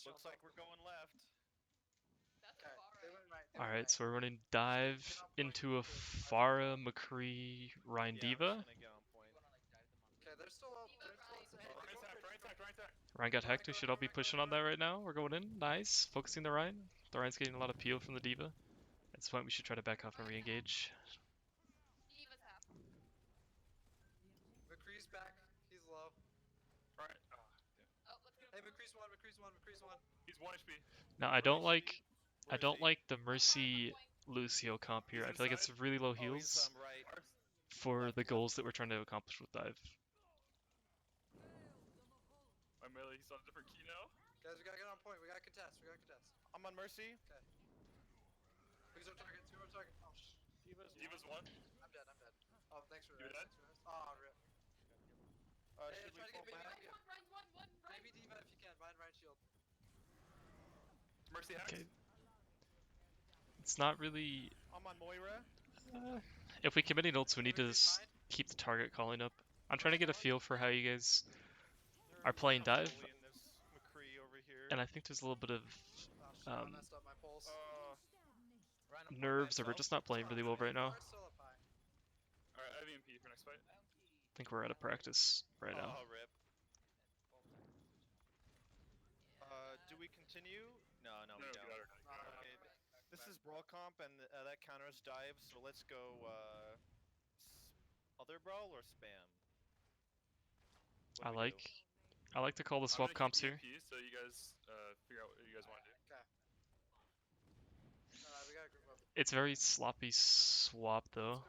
Looks like we're going left. Alright, so we're running dive into a Pharah, McCree, Ryan Yeah, I'm Diva. just gonna get on point. Okay, they're still up. Ryan got hacked, we should all be pushing on that right now. We're going in, nice. Focusing the Ryan. The Ryan's getting a lot of peel from the Diva. At this point we should try to back off and re-engage. McCree's back. He's low. Alright. Hey, McCree's one. He's 1 HP. Now I don't like the Mercy Lucio comp here. I feel like it's really low Oh, he's heals right. for the goals that we're trying to accomplish with dive. My melee, he's on a different key now. Guys, we gotta get on point. We gotta contest. I'm on Mercy. Who's our target? Oh, shh. Diva's 1. I'm dead. Oh, thanks for You that. dead? Oh, rip. Should we try to pull get back? Maybe Diva if you can. Behind Ryan Shield. Mercy hacked. Okay. It's not really... I'm on Moira. if we commit any ults, we need to keep the target calling up. I'm trying to get a feel for how you guys are playing dive, McCree over here. and I think there's a little bit of Oh, shit, I messed up my pulse. nerves, or we're just not playing really well right now. We're still up high. Alright, I have EMP for next fight. I think we're out of practice right now. Oh, rip. Do we continue? No, we don't. Okay, this is Brawl Comp, and that counters dive, so let's go, other Brawl or spam? I What do we like to call the swap comps here. So you guys figure out what you guys want to do. We gotta group up. It's very sloppy swap though.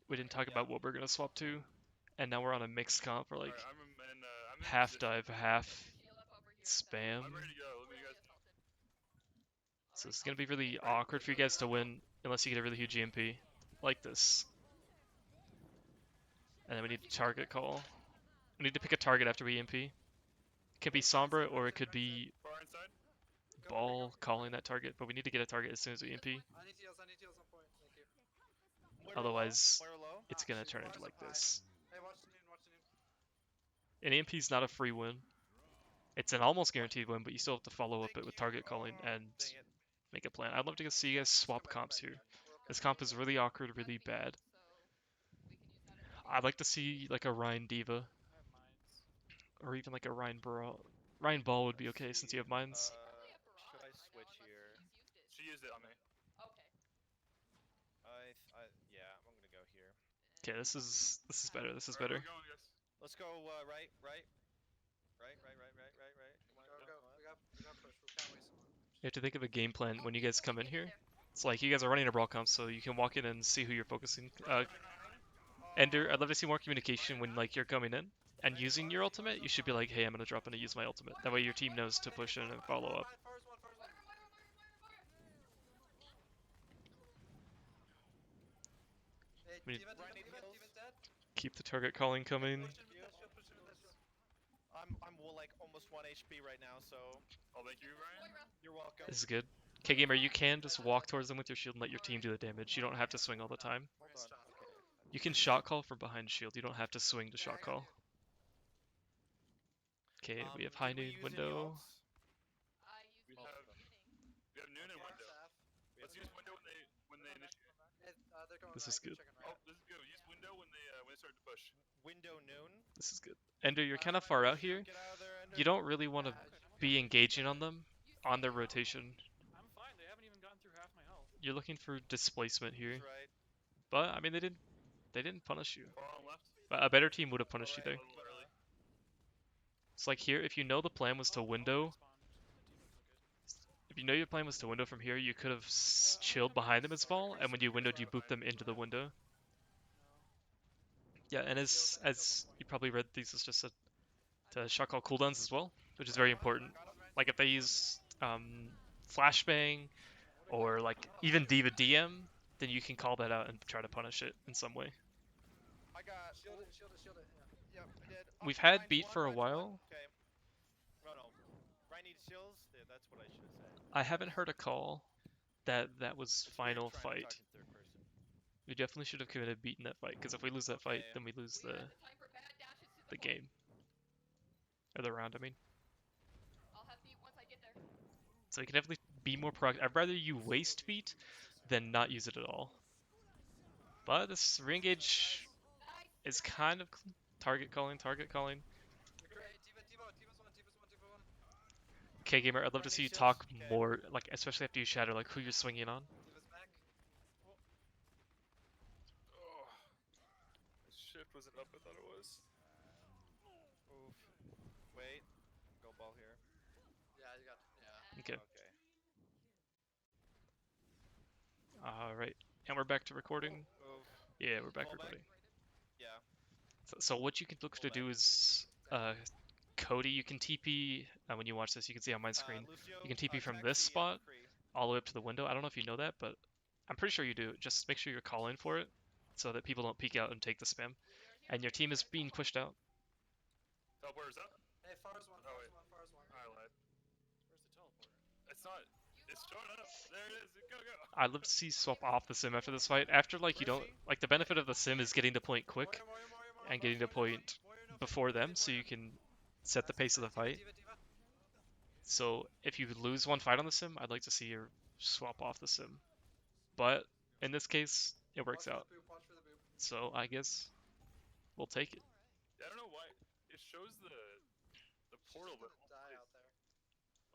We didn't talk about what we're gonna swap to, and now we're on a mixed comp for like Alright, I'm in half position. dive, half spam. I'm ready to go. Let me guys. So it's gonna be really awkward for you guys to win unless you get a really huge EMP like this. And then we need to target call. We need to pick a target after we EMP. It could be Sombra or it could be Far inside. Ball calling that target, but we need to get a target as soon as we EMP. I need heals on point. Thank you. Moira Otherwise, low? Moira low? it's gonna turn into like this. Hey, watch the noon. An EMP is not a free win. It's an almost guaranteed win, but you still have to follow up it with target calling and Dang it. make a plan. I'd love to see you guys swap comps here. This comp is really awkward, really bad. I'd like to see like a Ryan Diva, or even like a Ryan Brawl. Ryan Ball would be okay since you have mines. Should I switch here? She used it on me. Yeah, I'm gonna go here. Okay, this is better. This is Alright, better. we're going, guys. Let's go, right. Come on. Go. We got push. We can't waste time. You have to think of a game plan when you guys come in here. It's like you guys are running a brawl comp, so you can walk in and see who you're focusing. Ender, I'd love to see more communication when like you're coming in and using your ultimate. You should be like, hey, I'm gonna drop in to use my ultimate. That way your team knows to push in and follow up. Hey, We need- Diva's dead. Keep the target calling coming. I'm like almost 1 HP right now, so Oh, thank you, Ryan. you're welcome. This is good. Okay, gamer, you can just walk towards them with your shield and let your team do the damage. You don't have to swing all the time. Hold on. You can shot call from behind shield. You don't have to swing to shot call. Okay, we have high did we noon use any window. ults? We have noon and window. Let's use window when they initiate. This is good. Oh, this is good. Use window when they start to push. Window noon. This is good. Ender, you're kind of far out here. Get out of there, Ender. You don't really want to be engaging on them on their rotation. I'm fine. They haven't even gotten through half my health. You're looking for displacement here. That's right. But I mean, they didn't punish you. Far on left. But a better team would have punished you Alright. there. A little early. It's like here, if you know the plan was to window, if you know your plan was to window from here, you could have chilled behind them as fall, and when you windowed, you booped them into the window. Yeah, and as you probably read, these is just to shot call cooldowns as well, which is very important. Like if they use flashbang or like even Diva DM, then you can call that out and try to punish it in some way. I got. Shield it. Yep, I did. We've had Ryan's beat one, for a Ryan's one. while. Okay. No. Ryan needs shields. Yeah, that's what I should have said. I haven't heard a call that was It's weird final trying to fight. talk in third person. We definitely should have committed beating that fight, because if we lose that fight, Okay. then we lose the game. Or the round, I mean. So you can definitely be more proactive. I'd rather you waste beat than not use it at all. But this re-engage is kind of target calling. McCray, Tiva's one. Okay, gamer, I'd love to see you talk more, like especially after you shatter, like who you're swinging on. Tiva's back. Oh, my shift wasn't up. I thought it was. Oof. Wait. Go ball here. Yeah, you got. Yeah. Okay. Okay. Alright. And we're back to recording. Oof. Yeah, we're back Ball back? recording. Yeah. So what you can look to Full do is, Cody, you can TP, when you watch this, you can see on my screen, Lucio, you can TP from track this the, spot McCree. all the way up to the window. I don't know if you know that, but I'm pretty sure you do. Just make sure you're calling for it so that people don't peek out and take the spam. And your team is being pushed out. Teleporter's up. Hey, Fars one. Oh, wait. Fars one. I lied. Where's the teleporter? It's not. It's showing up. There it is. Go. I'd love to see you swap off the sim after this fight. After, like, you don't, like, the benefit of the sim is getting to point quick and getting to point before them so you can set the pace of the fight. Diva. So if you lose one fight on the sim, I'd like to see you swap off the sim. But in this case, it works out. Watch for the boop. So I guess we'll take it. Yeah, I don't know why. It shows the portal, but She's gonna die out there.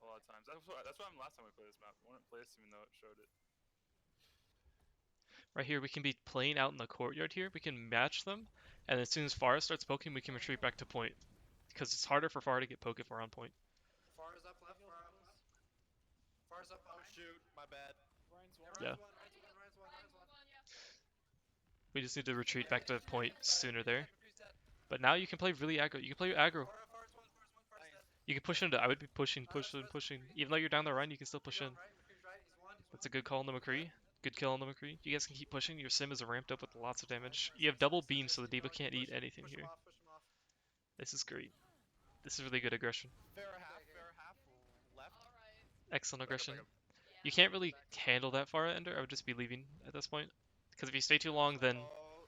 a lot of times. That's why last time we played this map. I wouldn't play this even though it showed it. Right here, we can be playing out in the courtyard here. We can match them, and as soon as Pharah starts poking, we can retreat back to point. Because it's harder for Pharah to get poke if we're on point. Fars up left. Fars up. Oh shoot, my bad. Ryan's one. Yeah. Ryan's one. We just need to retreat back to point sooner there. But now you can play really aggro. You can play aggro. Fars one. You can push into. I would be pushing. Even though you're down the Ryan, you can still push in. McCree's right. He's one. That's a good call on the McCree. Good kill on the McCree. You guys can keep pushing. Your sim is ramped up with lots of damage. You have double beam, so the D.Va can't eat anything Push here. him off. This is great. This is really good aggression. Fair half left. Excellent aggression. Back up. You can't really handle that far, Ender. I would just be leaving at this point. Because if you stay too long, then Oh,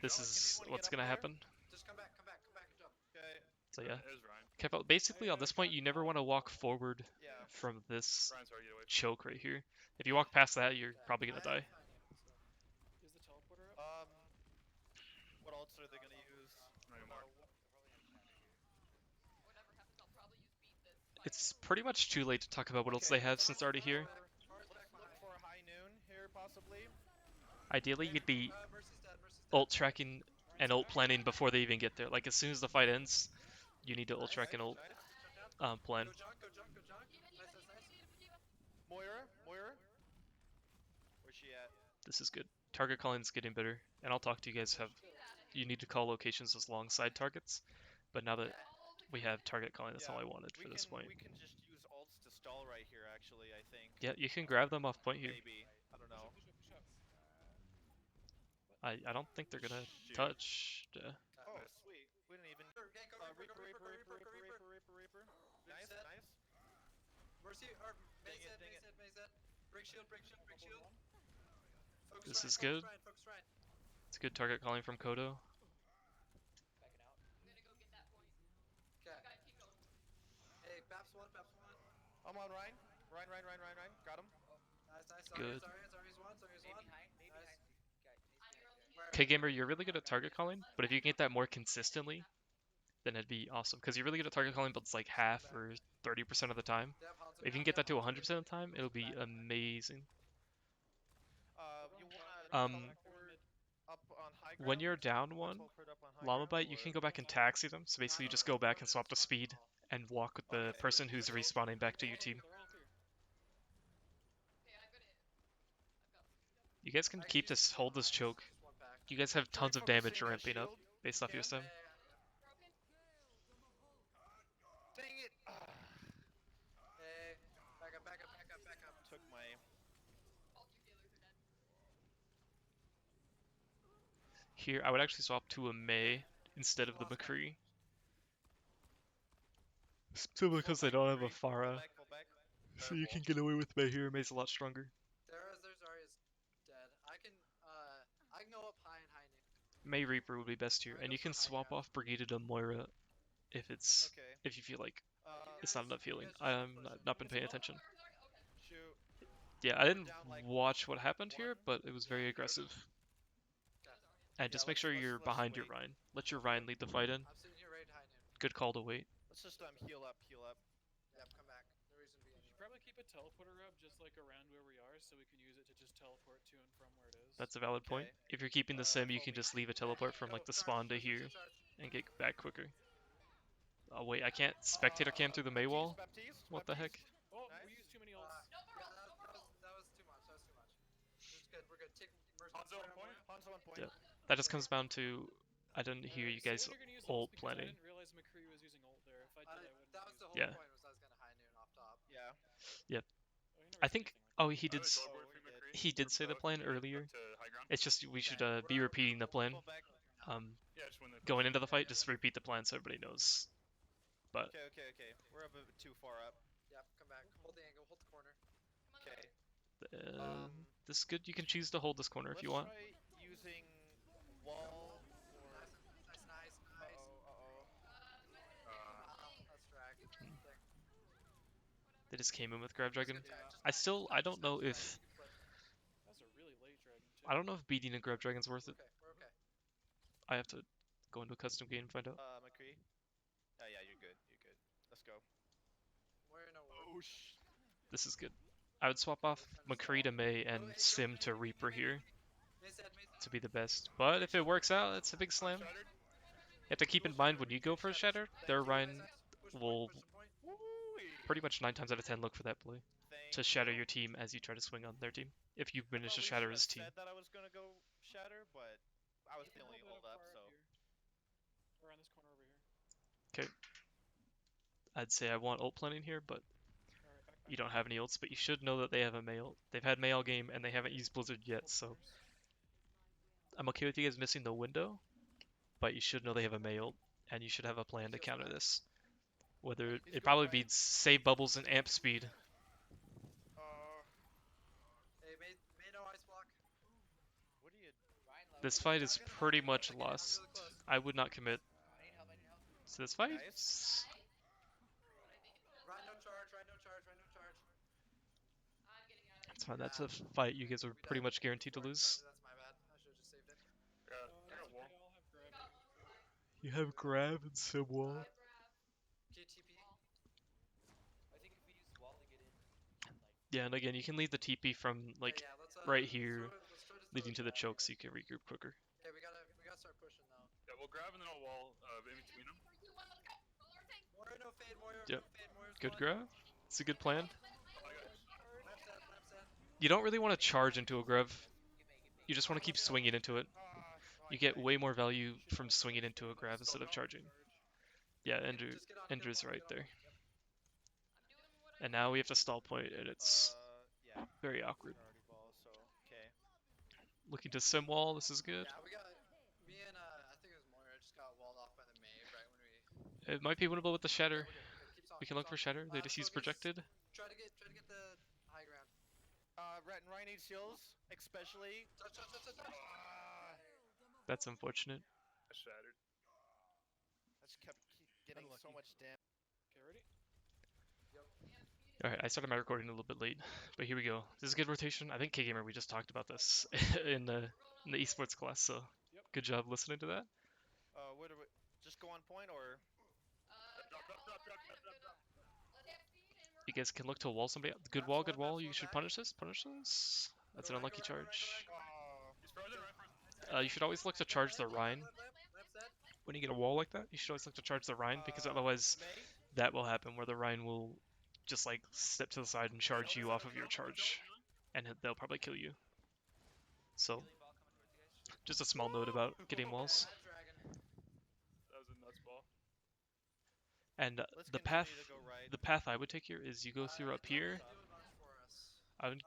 this is what's gonna happen. Just come back and jump. okay. So yeah. There's Ryan. Careful. Basically, on this point, you never want to walk forward Yeah. from this Ryan's hard to get away from. choke right here. If you walk past that, you're probably gonna die. Is the teleporter up? What ults are they gonna use? Not anymore. It's pretty much too late to talk about what else they have since they're already here. Look for a high noon here, possibly. Ideally, you'd be Mercy's dead. ult tracking and ult planning before they even get there. Like as soon as the fight ends, you need to ult track and ult plan. Go junk. Nice. Moira? Where's she at? This is good. Target calling is getting better, and I'll talk to you guys. You need to call locations as alongside targets, but now that we have target calling, that's all I wanted for this point. We can just use ults to stall right here, actually, I think. Yeah, you can grab them off point here. Maybe. I don't know. I don't think they're gonna Shoot. touch. Oh, sweet. We didn't even... Reaper. Nice. Mercy or Dang it. Maze it. Break shield. Focus This Ryan, is focus good. Ryan, focus Ryan. It's good target calling from Kodo. Okay. Hey, Baps one. I'm on Ryan. Ryan. Got him. Nice. Good. Zarya's one. Nice. Okay, gamer, you're really good at target calling, but if you can get that more consistently, then it'd be awesome. Because you're really good at target calling, but it's like half or 30% of the time. They have Hanzo. If you can get that to 100% of the time, it'll be amazing. You wanna Um, teleport up on high When ground? you're down one, Teleport up on high Llama ground, Bite, you or- can go back and taxi them. So basically, you just go back and swap to speed and walk with the person who's respawning back to your team. They're all clear. You guys can keep this, hold this choke. You guys have tons of damage ramping up based off your sim. Dang it! Hey, back up. Took my... Here, I would actually swap to a Mei instead of the McCree. Simply because they don't have a Pharah. Full back. So you can get away with Mei here. Mei's a lot stronger. There's Zarya's dead. I can go up high and high noon. Mei Reaper would be best here, and you can swap off Brigitte to Moira if it's Okay. if you feel like. Uh, It's not enough healing. I'm not been paying attention. Shoot. Yeah, I We're didn't down, like, watch what happened here, but it was very aggressive. And Yeah, just make sure you're let's behind your wait. Ryan. Let your Ryan lead the fight in. I'm sitting here right behind him. Good call to wait. Let's just heal up, heal up. Yep, come back. No reason to be We in should here. probably keep a teleporter up just like around where we are, so we can use it to just teleport to and from where it is. That's a valid point. Okay. If you're keeping the sim, you follow can me. just leave a teleport from like the spawn to here and get back quicker. Oh wait, I can't spectator cam through the May wall? Baptiste, What the heck? Oh, Nice. we used too many ults. That was too much. That was too much. It's good. We're good. Take Mercy. Hanzo on point. Hanzo on point. Yeah. That just comes down to I didn't hear you guys Say when you're gonna use ult ults because planning. I didn't realize McCree was using ult there. If I did, I wouldn't That have was the used whole Yeah. point. Was I was gonna high noon off top. Yeah. it. Oh, he never I said think. anything like Oh, he did. I would teleport Oh, through he did. McCree He did or say the Bug plan to get earlier. up to high ground. It's just we should be repeating the plan. Pull back. Yeah, just when the Going into the fight, just repeat the plan so everybody knows. But Okay. We're a bit too far up. Yep, come back. Hold the angle. Hold the corner. Okay. this is good. You can choose to hold this corner if you want. Let's try using wall or... Nice. Uh-oh. Let's drag. They just came in with Grab Dragon. I don't know if that was a really late dragon too. I don't know if beating a Grab Dragon's worth it. Okay, we're okay. I have to go into a custom game and find out. McCree? Yeah, you're good. Let's go. We're in a Oh, This is good. I would swap off McCree to May and Sim to Reaper here to be the best. But if it works out, it's a big slam. shattered. You have to keep in mind when you go for a shatter, their Ryan will pretty much 9 times out of 10 look for that play to shatter your team as you try to swing on their team. If you manage to shatter his team. I said that I was gonna go shatter, but I was the only Hold hold it up, far so... here. Around this corner over here. I'd say I want ult planning here, but Alright, back. you don't have any ults. But you should know that they have a May ult. They've had May all game and they haven't used Blizzard yet, so I'm okay with you guys missing the window. But you should know they have a May ult, and you should have a plan to counter this. Whether it probably beats save bubbles and amp speed. Hey, may no ice block. What do you... This fight is pretty much lost. I would not commit to this fight. Nice. Ryan, no charge. It's fine. That's a fight you guys are pretty much guaranteed to lose. That's my bad. I should have just saved it. Yeah, Oh, I that's got okay. wall. I'll have grab. You have grab and sim wall. GTP. I think if we use wall to get in, Yeah, and again, you can leave the TP from like Yeah, let's, right let's here, throw it- let's try to leading to throw the it choke so you can regroup quicker. Okay, we gotta start pushing though. Yeah, we'll grab and then I'll wall in between them. Moira, no fade, Moira, Yep. no fade, Moira's Good fine. grab. It's a good plan. Lamp set. You don't really want to charge into a Grev. You just want to keep swinging into it. You get way more value from swinging into a Grav instead of charging. Yeah, Just get on kill Ender's point, right kill there. Yep. And now we have to stall point, and it's yeah. very awkward. Priority ball, so... Okay. Looking to sim wall, this is good. Yeah, we got me and I think it was Moira just got walled off by the Mave right when we. It might be winnable with the Shatter. We're good. Keeps on, We can keeps look for on. Shatter. They just use Focus. projected. Try to get the high ground. Ryan needs heals, especially... Touch. That's unfortunate. I shattered. I just kept getting so much damage. Okay, ready? Alright, I started my recording a little bit late, but here we go. This is a good rotation. I think K-Gamer, we just talked about this in the esports class, so Yep. good job listening to that. Where do we... Just go on point, or... Drop. You guys can look to wall somebody. Good wall. You should punish this. That's an unlucky charge. He's frozen, right? You should always look to charge the Rhine. Lamp set. When you get a wall like that, you should always look to charge the Rhine, because otherwise May? that will happen where the Rhine will just like step to the side and charge you off of your charge, and they'll probably kill you. So, just a small note about getting walls. Red dragon. That was a nuts ball. And Let's the continue path, to go right. the path I would take here is you go through up here. Doing much for us. I would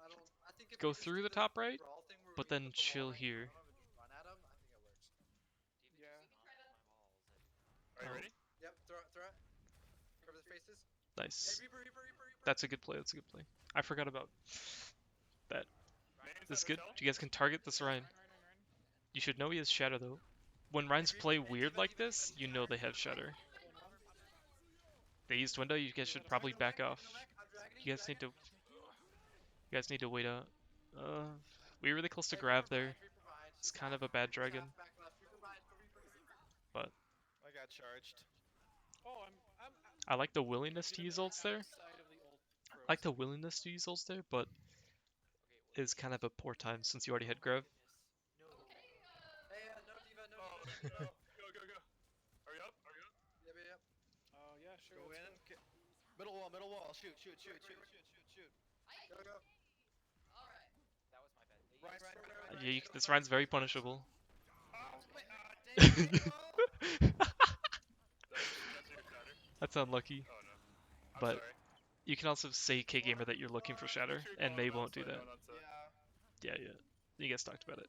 I think if go we just through do the top right, brawl thing where but we then put the wall chill right in here. front of 'em and just run at 'em, I think it works. Yeah. Are you Oh. ready? Yep, throw it. Cover the faces. Nice. Hey, Reaper. That's a good play. I forgot about. Main This is side good. hotel? You guys can target this Rhine. Ryan. You should know he has Shatter though. When Rhines play weird like this, you know they have Shatter. They used window. You guys should probably back off. I'm dragging You guys need to. You guys need to wait out. We were really close to grab there. It's kind of a bad dragon, but I got charged. Oh, I like the willingness to use ults there. outside of the old I like the willingness to use ults there, but it's kind of a poor time since you already had grab. Hey, no diva, no Oh, diva. go, go, go. Hurry up, hurry up. Yep, yep. Oh yeah, sure. Go let's in. Middle wall, middle wall. Shoot, shoot, shoot, shoot, shoot, shoot, shoot. Go, go. That was my bad. Ryan, Ryan, Ryan, Ryan. Yeah, this Ryan's very punishable. Dang it. That's your shatter. That's unlucky, Oh no. I'm but sorry. you can also say K Gamer that you're looking for shatter, Make sure you and call May him won't do outside, that. not outside. Yeah. Yeah. You guys talked about it.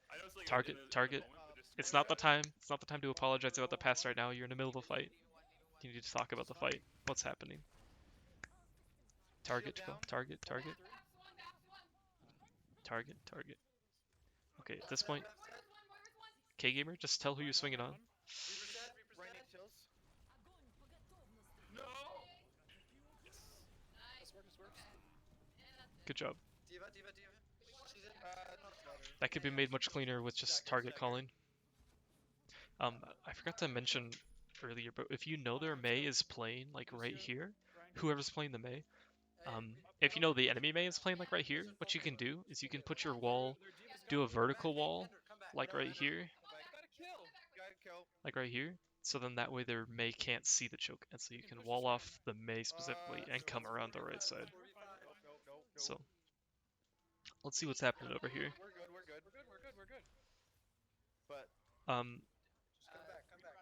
I know it's like Target, in the target. moment, but just It's not the time. It's not the time to apologize about the past right now. You're in the middle of a fight. You need to talk about the fight. What's happening? Target, Shield go. down. Target, target. Target, target. Okay, at this point, K Gamer, just tell who you're swinging on. Reaper set, Reaper Ryan set. needs heals. No. This works. Good job. Diva, diva, diva. She's in. Not better. That could be made much cleaner with just target calling. I forgot to mention earlier, but if you know their Mei is playing like right here, whoever's playing the Mei, if you know the enemy Mei is playing like right here, what you can do is you can put your wall, do a vertical wall, like right here, Got a kill. Got a kill. like right here. So then that way their Mei can't see the choke, and so you can wall off the Mei specifically and come around the right side. Nope. So let's see what's happening over here. We're good. We're good. But Just come back.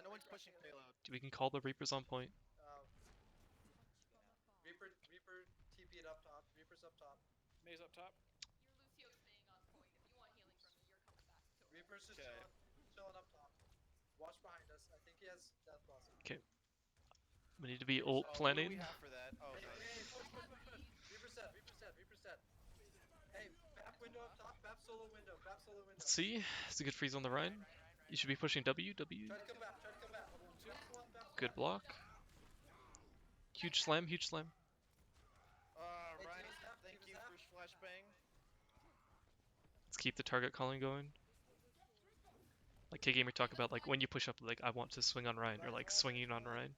no one's pushing payload. we can call the Reapers on point. Reaper TP'd up top. Reaper's up top. May's up top. Reaper's just Okay. chilling up top. Watch behind us. I think he has death boss. We need to be ult What do planning. we have for that? Oh, Hey, nice. hey, push. Reaper set. Hey, Bap window up top. Bap solo window. Let's see. It's a good freeze on the Rhine. You should be pushing W. Try to come back. Bap Good block. Huge slam. Ryan, Hey, thank you for flashbang. Let's keep the target calling going. Like K Gamer talk about like when you push up, like I want to swing on Ryan or like swinging on Ryan.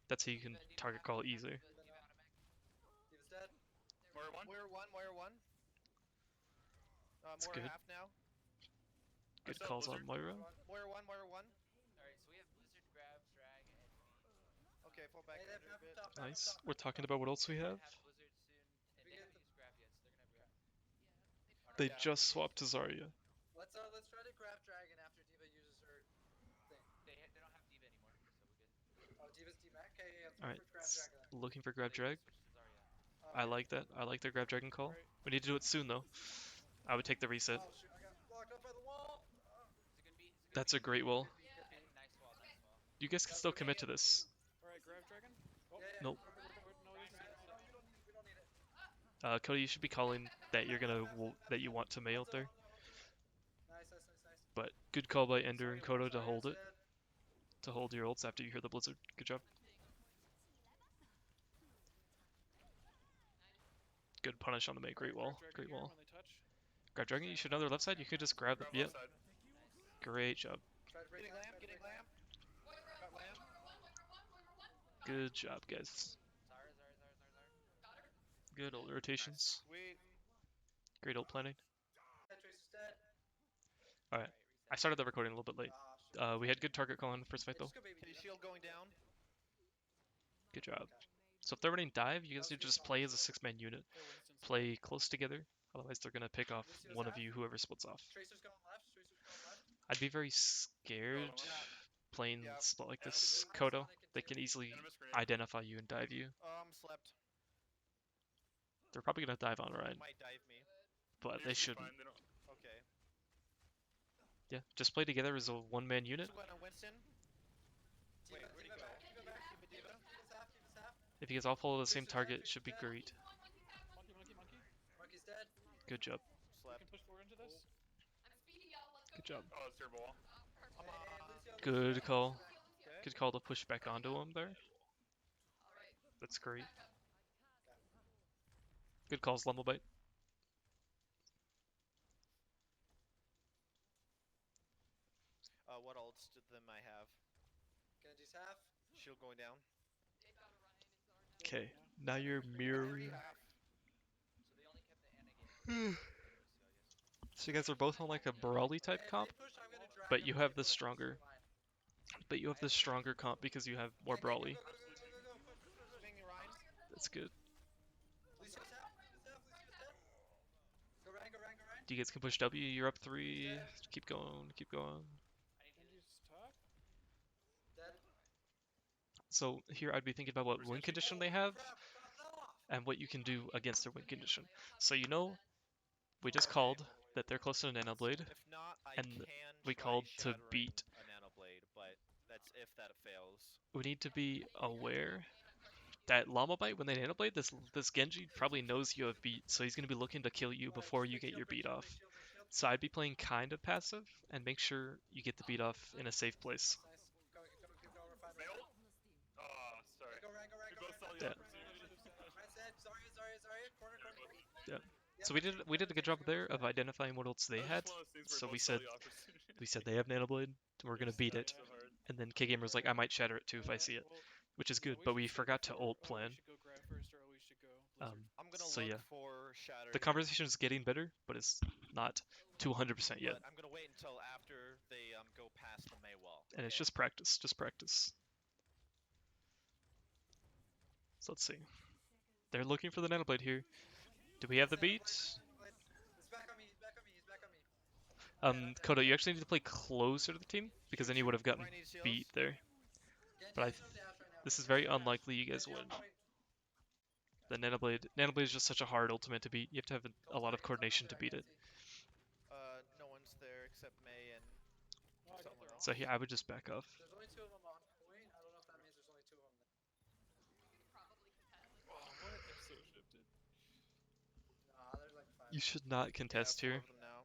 That's how you can target call easier. Diva's dead. Moira one. Moira one. That's Moira good. half now. Good saw calls on Blizzard. Moira. Moira one. Alright, so we have Blizzard, Grab, Drag, and Okay, fall back Hey, under Bap a bit. up top. Nice. We're talking about what else we have. have Blizzard soon, and We they get haven't used Grab yet, so they're gonna have Grab. They just swapped to Zarya. Let's try to grab Dragon after Diva uses her thing. They don't have Diva anymore, so we're good. Oh, Diva's D-Mac? Okay, yeah, let's Alright, go for grab Dragon then. looking for grab drag. Switch to Zarya. I like that. I like the grab dragon call. We need to do it soon though. I would take the reset. Oh shoot, I got blocked up by the wall! That's a great wall. Nice wall. You guys can still commit to this. Alright, grab dragon. Oh, Yeah, Nope. no, we don't need it. Cody, you should be calling that you're that you want to mail it there. Nice. But good call by Ender and Kodo to hold it, to hold your ults after you hear the blizzard. Good job. Good punish on the Mei. Great wall. Great wall. When they touch. Grab dragon. You should know their left side. You could just grab them. Grab Yep. left side. Great job. Try to break Getting lamb. Got lamb. Good job, guys. Zara. Good ult rotations. Sweet. Great ult planning. Tracer's dead. Alright. I started the recording a little bit late. Ah, shoot. We had good target call in the first fight Hey, though. just go baby Kitty Diva. shield going down. Good job. So if they're running dive, you guys need to just play as a 6-man unit. They're Winston's. Play close together. Otherwise they're gonna pick off one of you, whoever splits off. Tracer's going left. I'd be very scared playing Yeah. spot like this, Kodo. They can easily Animus grenade. identify you and dive you. Slept. They're probably gonna dive on Ryan, Might dive me. but You're they fine, shouldn't. they don't- Okay. Yeah, just play together as a 1-man unit. Swing on Winston. Wait, Diva, where'd he Diva go? back, Diva back. Diva? Diva's half. If you guys all follow the same target, it should be great. Monkey. Monkey's dead. Good job. We Slept. can push forward into this. Good job. Oh, that's terrible wall. Hey, Lucio, Good call. Okay. Good call to push back onto him there. That's great. Good calls, Lumblebite. What ults did them I have? Genji's half. Shield going down. Okay, now you're mirroring. So they only kept the Ana game. So you guys are both on like a Brawly type If comp, they push, I'm gonna drag but them you and have get the pushed into stronger. line. But you have the stronger comp because you have more Okay, Brawly. Go, push. Swing Ryan. That's good. Lucio's half. Lucio's half. Go Ryan. You guys can push W. You're up 3. Keep going. Keep going. Genji's top. Dead. So here I'd be thinking about what win condition they have Crap, fell off. and what you can do against their win condition. So you know, we just called that they're close to a Nano Blade. If not, I And can we try called to shattering beat. a Nano Blade, but that's if that fails. We need to be aware that Llama-Bite, when they Nano Blade, this Genji probably knows you have beat, so he's going to be looking to kill you before you get your beat off. So I'd be playing kind of passive and make sure you get the beat off in a safe place. Nice. Keep going. We're fine. Mail? Oh, sorry. Go Ryan. We both saw the Yeah. opportunity. Ryan said, sorry. Corner. So we did a good job there of identifying what ults they had. So we said they have Nano Blade, we're gonna beat it. And then K-Gamer was like, I might shatter it too if I see it, which is good. But we forgot to ult plan. We should go Grab first, or we should go Blizzard. I'm gonna So look yeah, for shatter. the conversation is getting better, but it's not 200% yet. But I'm gonna wait until after they go past the Mei wall. And it's okay? just practice, So let's see. They're looking for the Nano Blade here. Do we have the beat? He's back on me. Kodo, you actually need to play closer to the team because then you would have gotten Ryan needs heals. beat there. Genji But has no dash right now. This is very unlikely you guys Genji win. on point. The Nano Blade is just such a hard ultimate to beat. You have to have a lot of coordination to beat it. No one's there except Mei and Oh, I got someone there. else. So here I would just back off. There's only 2 of them on point. I don't know if that means there's only 2 of them there. Oh, what if they're so shifted? Nah, there's like 5. You should not Yeah, contest 4 here. of them now.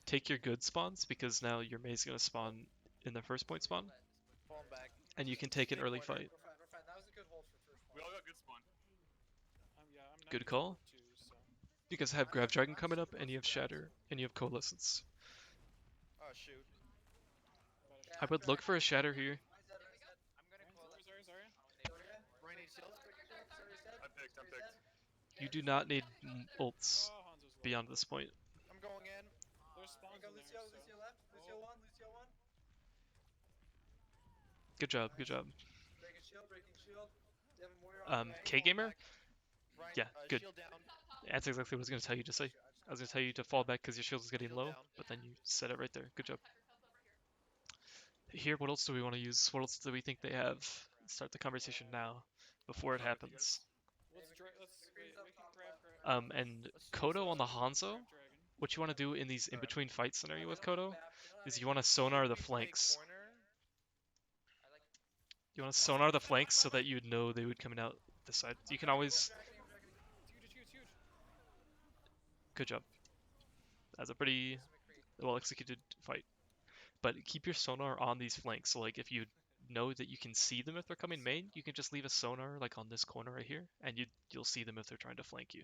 Take your good spawns because now your Mei's gonna spawn in the first point spawn, Falling back. and you can take an early fight. We're fine. That was a good hold for first We one. all got good spawn. I'm Good 94 call. too, so. You guys have Grav Dragon coming up, and you have Shatter, and you have Coalescence. Oh shoot. Yeah, I would look for a Shatter here. I'm gonna call it. Zarya. Ryan needs heals. I picked. You do not need ults Oh, Hanzo's low. beyond this point. I'm going in. There's spawns Go in there, Lucio so. left. Lucio 1. Good job, good job. Breaking shield. Do you have a warrior on the way? K-Gamer? Ryan, Yeah, good. Shield down. That's exactly what I was going to tell you to say. I was going to tell you to fall back because your shield is getting Shield low, down. but then you said it right there. Good job. Here, what else do we want to use? What else do we think they have? Start the conversation now, before it happens. Let's wait, we can grab. And Kodo on the Hanzo, what you want to do in these in-between fight scenario with Kodo is you want to sonar the We play flanks. corner. You want to sonar the flanks so that you'd know they would coming out this side. You can always... It's huge. Good job. That's a pretty well-executed fight. But keep your sonar on these flanks, so like if you know that you can see them if they're coming main, you can just leave a sonar like on this corner right here, and you'll see them if they're trying to flank you.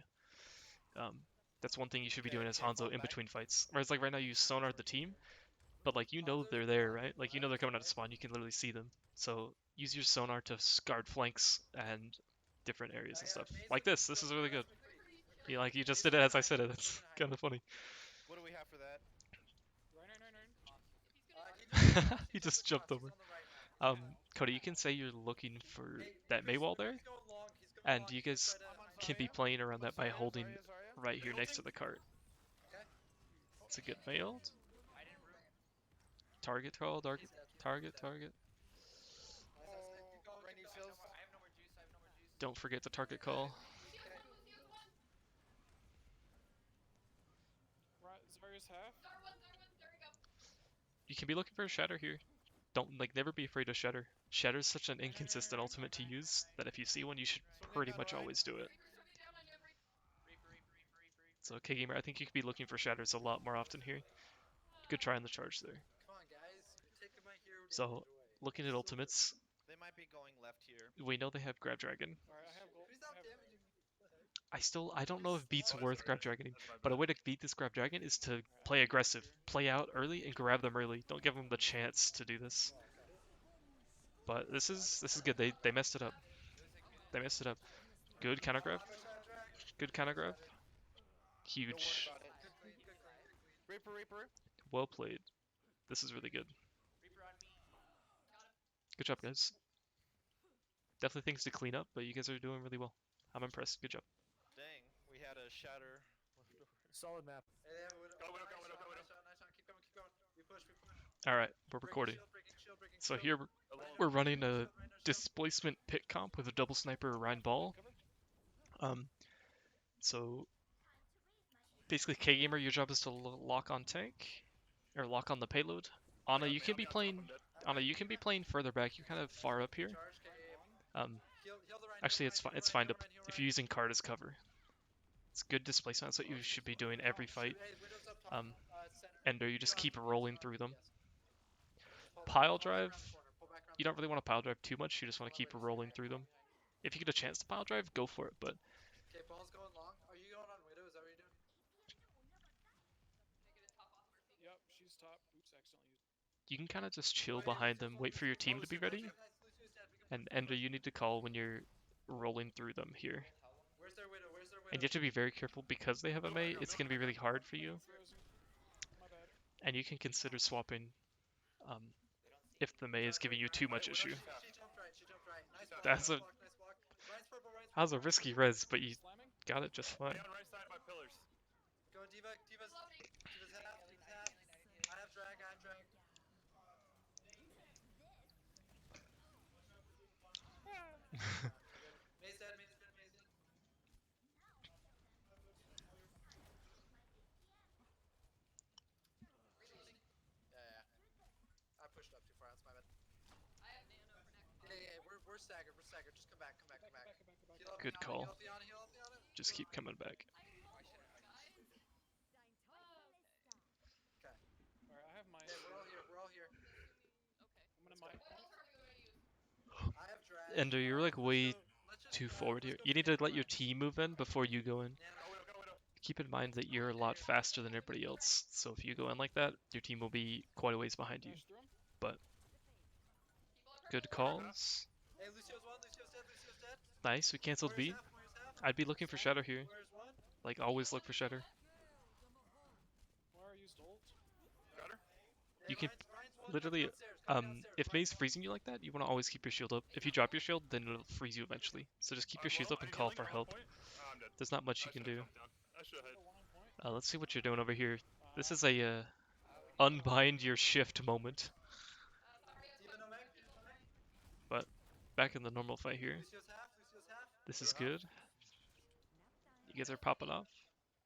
That's one thing you should be doing as Hanzo in between fights. Whereas like right now you sonar the team, but like you know they're there, right? Like you know they're coming out of spawn, you can literally see them. So use your sonar to guard flanks and different areas and stuff. Like this is really good. You just did it as I said it, that's kind of funny. What do we have for that? Ryan. He just jumped over. Cody, you can say you're looking for that Mei wall there, and you guys can be playing around that by holding Zarya? right here next to the cart. It's a good mailed. I didn't root. Target call, target. Ryan needs heals. I have no more juice. Don't forget the target call. Zarya's half. You can be looking for a shatter here. Don't never be afraid of shatter. Shatter is such an inconsistent ultimate to use that if you see one, you should pretty much always do it. So K-Gamer, I think you could be looking for shatters a lot more often here. Good try on the charge there. Come on, guys. You're taking my hero to So, away. looking at ultimates, might be going left here. We know they have Grab Dragon. Alright, I have ult. Please stop I have- damaging me. I don't know if beats Oh, worth sorry. Grab Dragoning, That's my but a bad. way to beat this Grab Dragon is to Alright, play I'll aggressive. here. Play out early and grab them early. Don't give them the chance to do this. But this is good. They messed it up. They messed it up. Good counter grab. Good counter grab. Don't Huge. worry about it. Good clean, good clean. Reaper. Well played. This is really good. Reaper on me. Good job, guys. Definitely things to clean up, but you guys are doing really well. I'm impressed. Good job. Dang, we had a shatter. Solid map. Hey, they have a widow. Go, widow, Nice go, widow, shot, go, widow. nice shot, nice shot. Keep going. We push. All right, we're Breaking recording. shield, breaking So shield. here Alone. we're running a Right, no shield. displacement pit comp with a double sniper Ryan Ball. Cover. So basically, K Gamer, your job is to lock on tank or lock on the payload. Anna, you can be playing. Anna, you can be playing further back. You're kind of far up here. Charge, okay. Heal Heal the Rhino, Actually, heal it's the fine. Rhino, It's heal fine the to Rhino, heal if the you're using card as cover. It's good displacement. That's what you should be doing every fight. Rhino. Hey, widow's up top, center. Ender, you just keep rolling through them. Yes. Pull Pile back around drive, the corner, pull back around you the don't really want to pile drive too much. You just want to keep rolling through them. If you get a chance to pile drive, go for it. But Okay, ball's going long. Are you going on widow? Is that what you're doing? Yep, she's top. Oops, accidentally used. you can kind of just chill Oh, yeah, behind Lucio, them, hold wait for your Lucio. team Oh, to be Lucio, ready. nice, Lucio's dead. We can And push Ender, forward. you need to call when you're rolling through them here. Where's their widow? And you have to be very careful because they have a Mei. It's going to be really hard for you. Frozen. My bad. And you can consider swapping if the Mei is giving you too much issue. She jumped right. Nice block, That's nice a- block, nice block. Ryan's purple, Ryan's That was a purple. risky res, but you Slamming. got it just fine. Stay on right side of my pillars. Go D.Va, D.Va's half. I have drag. Maze dead. Yeah. I pushed up too far, that's my bad. Yeah, we're staggered. Just come back. Heal up Good Fiona, call. heal up Fiona. Just keep coming back. Alright, I have mine. Okay, we're all here. I'm gonna mine. I have drag. Ender, you're like way Let's just too go- forward here. let's go You need to flank let your left. team move in before you go in. Nano, Go, widow. Keep in mind that you're a lot faster than everybody else. So if you go in like that, your team will be quite a ways behind you. Dash through him. Good calls. Hey, Lucio's dead. Nice, we canceled B. Warrior's half. I'd be looking for Shadow here. Warrior's one. Like, always look for Shadow. Where used ult. Got her? Hey, You can Ryan's one, literally, downstairs, if Mei's freezing you like that, you want to always keep your shield up. If you drop your shield, then it'll freeze you eventually. So just keep your shield up and call for help. I'm dead. There's not much you can do. I should have. One on point. Let's see what you're doing over here. This is a unbind your shift moment. D.Va no mech. Back in the normal fight here. Lucio's half. This is good. You guys are popping off.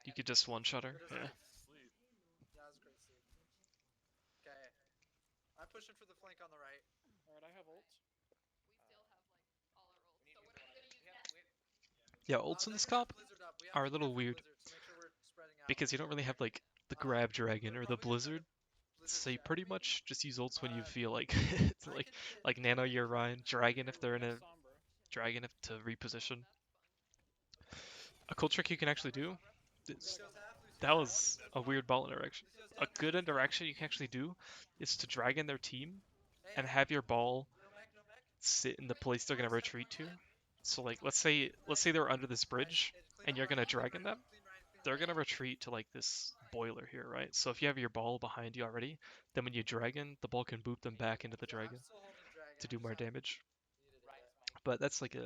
You could just one-shot her. Yeah. Yeah, that was a great sleep. Okay. I'm pushing for the flank on the right. Alright, I have ult. Yeah, ults in this comp are a little weird because you don't really have like the grab dragon or the blizzard. So you pretty much just use ults when you feel like it's like Nano your Ryan, Dragon if they're in a Sombra. Dragon if to reposition. A cool trick you can actually do. That was a weird ball interaction. A good interaction you can actually do is to drag in their team and have your ball sit in the place they're gonna retreat to. So like let's say they're under this bridge and you're gonna dragon them. They're gonna retreat to like this boiler here, right? So if you have your ball behind you already, then when you dragon, the ball can boop them back into the dragon to do more damage. But that's like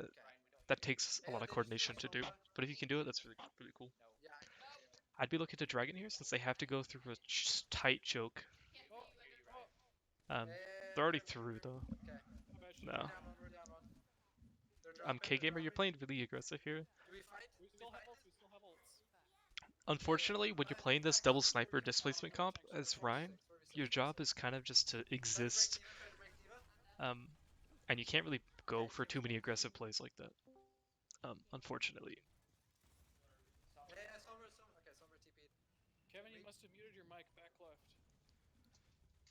that takes a lot of coordination to do. But if you can do it, that's really cool. I'd be looking to dragon here since they have to go through a tight choke. They're already through though. My bad, she- No. K Gamer, you're playing really aggressive here. Do we fight? We still have ults. Unfortunately, when you're playing this double sniper displacement comp as Ryan, your job is kind of just to exist. And you can't really go for too many aggressive plays like that. Unfortunately. Okay, Sombra TP'd. Kevin, you must have muted your mic back left.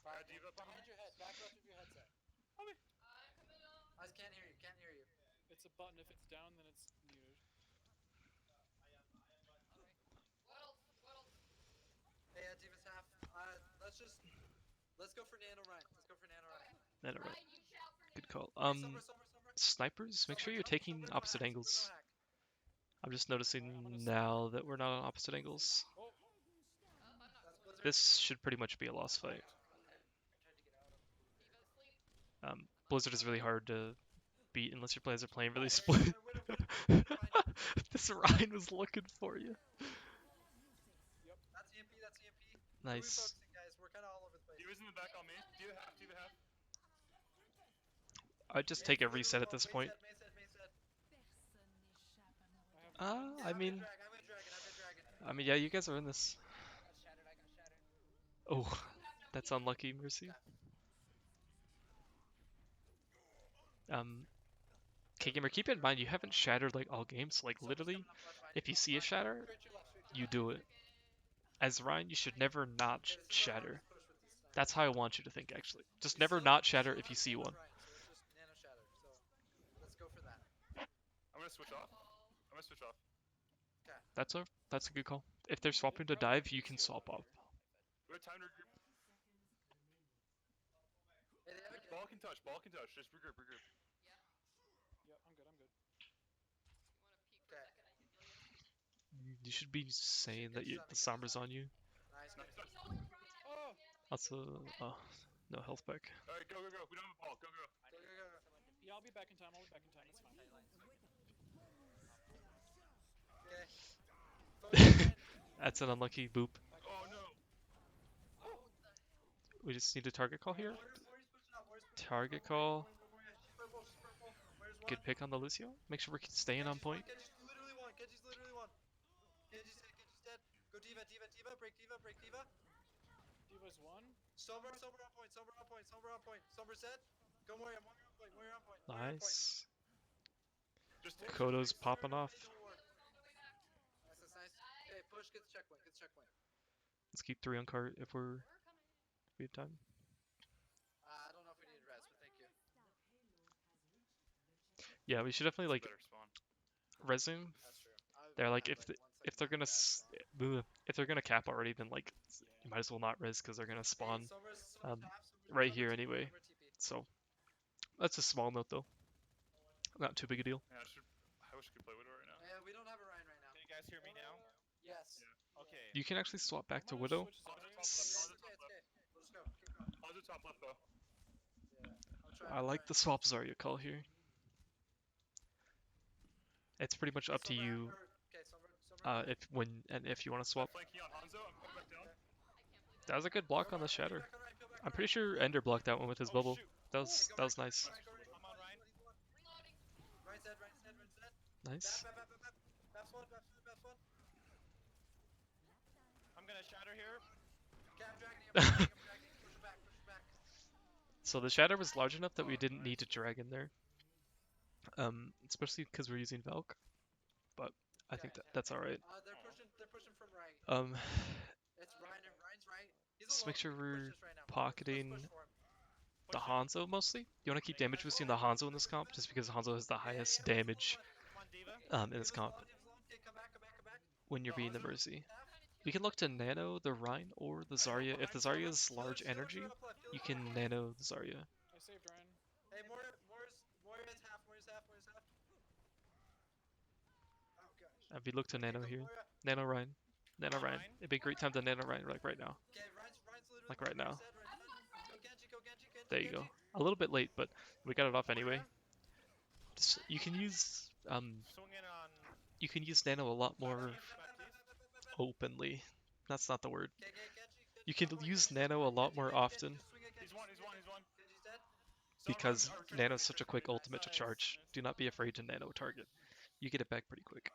Behind your head, back left of your headset. I just can't hear you. Can't hear you. It's a button. If it's down, then it's muted. Hey, Diva's half. Let's go for Nano Ryan. Let's go for Nano Ryan. Nano right. Good call. Hey, Sombra. Snipers, make sure you're taking opposite angles. Hack. I'm just noticing now that we're not on opposite angles. Oh, That's Blizzard. This should pretty much be a lost fight. Blizzard is really hard to beat unless your players are playing really split. This Ryan was looking for you. That's EMP. That's EMP. Who are we Nice. focusing, guys? We're kind of all over the place. Diva's in the back on me. Diva half. Diva half. I'd just take a reset at this point. Mace head. I have. I mean, I'm in Dragon. yeah, you guys are in this. I got shattered. Oh, that's unlucky, Mercy. K-Gamer, keep in mind you haven't shattered like all games. Like literally, if you see a shatter, you do it. As Ryan, you should never not shatter. That's how I want you to think, actually. Just never not shatter if you see one. So it's just Nano Shatter. So let's go for that. I'm gonna switch off. That's a good call. If they're swapping to dive, you can swap off. We have time to regroup. Hey, they have a Ball can touch. Just regroup. Yep, I'm good. Okay. You should be saying that the Sombra's on you. Nice. Oh, Also, no health back. Alright, go. We don't have a ball. Go. yeah, I'll be back in time. It's fine. Okay. That's an unlucky boop. Oh no. We just need a target call here. Warriors pushing up. Target call. She's purple. Where's one? Good pick on the Lucio. Make sure we're staying on point. Genji's literally one. Genji's dead. Go Diva. Break Diva. Diva's one. Sombra on point. Sombra's dead. Go Moira on point. Nice. Just take Kodo's popping off. Nice. Okay, push. Get the checkpoint. Let's keep 3 on cart if we have time. I don't know if we need res, but thank you. Yeah, we should definitely like better spawn. resume. That's true. They're like if they're gonna cap already, then like you might as well not res because they're gonna spawn right here anyway. So that's a small note though. Not too big a deal. Yeah, I wish I could play Widow right now. Yeah, we don't have a Ryan right now. Can you guys hear me now? Yes. Okay. You can actually swap back to I'm gonna Widow. switch It's Zarya. okay. Let's go. Keep going. I'll do top left though. I'll try. I like the swap Zarya call here. It's pretty much up to you Okay, Sombra. if you want to swap. Flanking on Hanzo. I'm coming back down. That was a good block on the shatter. I'm pretty sure Ender blocked that one with his bubble. That was nice. I'm on Ryan. Ryan's dead. Nice. Baps one. I'm gonna shatter here. Cap dragon. Push it back. So the shatter was large enough that we didn't need to drag in there. Especially because we're using Valk. But I think that's alright. They're pushing from right. It's Ryan. Ryan's right. He's Just alone. make sure Push we're this right now. pocketing Let's push for him. the Hanzo mostly. You want to keep damage boosting the Hanzo in this comp, just because Hanzo has the highest damage Come on, Diva. in this comp Okay, come back. when you're being the Mercy. We can look to nano the Rhine or the Zarya. If the Zarya is large energy, you can nano the Zarya. I saved Ryan. Hey, Moira's half. Oh gosh. If we look to nano here, Moira. nano Rhine. It'd be a great time to nano Rhine like right now. Okay, Ryan's literally Like right now. Go Genji. There you go. A little bit late, but we got it off anyway. You can use Swinging on. you can use nano a lot more Back, please. openly. That's not the word. Okay, Genji. You can use nano a lot more often He's one. Genji's dead. because nano's such a quick ultimate to charge. Do not be afraid to nano target. You get it back pretty quick.